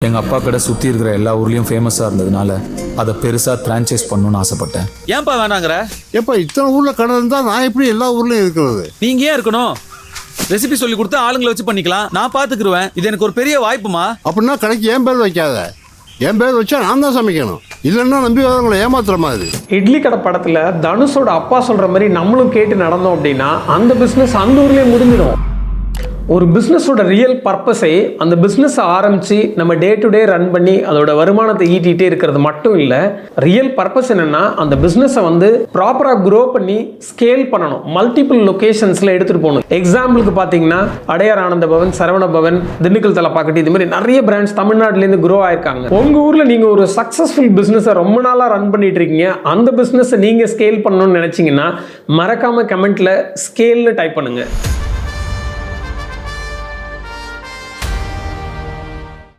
எங்கள் அப்பா கடை சுற்றி இருக்கிற எல்லா ஊர்லேயும் ஃபேமஸாக இருந்ததுனால அதை பெருசாக ஃப்ரான்ச்சைஸ் பண்ணணும்னு ஆசைப்பட்டேன். ஏன்பா வேணாங்கிற? எப்போ இத்தனை ஊரில் கடை இருந்தால் நான் எப்படி எல்லா ஊர்லேயும் இருக்கிறது? நீங்க ஏன் இருக்கணும்? ரெசிபி சொல்லி கொடுத்து ஆளுங்களை வச்சு பண்ணிக்கலாம், நான் பாத்துக்கிருவேன். இது எனக்கு ஒரு பெரிய வாய்ப்புமா. அப்படின்னா கடைக்கு என் பேர் வைக்காத. என் பேர் வச்சா நான் தான் சமைக்கணும், இல்லைன்னா நம்பி வரவங்களை ஏமாத்துற மாதிரி. இட்லி கடை படத்தில் தனுஷோட அப்பா சொல்கிற மாதிரி நம்மளும் கேட்டு நடந்தோம் அப்படின்னா அந்த பிஸ்னஸ் அந்த ஊர்லேயே முடிஞ்சிடும். ஒரு பிஸ்னஸோட ரியல் பர்பஸை அந்த பிஸ்னஸை ஆரம்பித்து நம்ம டே டு டே ரன் பண்ணி அதோட வருமானத்தை ஈட்டிகிட்டே இருக்கிறது மட்டும் இல்லை. ரியல் பர்பஸ் என்னென்னா அந்த பிஸ்னஸை வந்து ப்ராப்பராக க்ரோ பண்ணி ஸ்கேல் பண்ணணும், மல்டிபிள் லொக்கேஷன்ஸில் எடுத்துகிட்டு போகணும். எக்ஸாம்பிளுக்கு பார்த்தீங்கன்னா அடையார் ஆனந்த பவன், சரவண பவன், திண்டுக்கல் தலப்பாக்கட்டி, இது மாதிரி நிறைய பிராண்ட்ஸ் தமிழ்நாட்டிலேருந்து க்ரோ ஆயிருக்காங்க. உங்கள் ஊரில் நீங்கள் ஒரு சக்ஸஸ்ஃபுல் பிஸ்னஸை ரொம்ப நாளாக ரன் பண்ணிட்டு இருக்கீங்க, அந்த பிஸ்னஸை நீங்கள் ஸ்கேல் பண்ணணும்னு நினச்சிங்கன்னா மறக்காமல் கமெண்ட்டில் ஸ்கேல்னு டைப் பண்ணுங்கள்.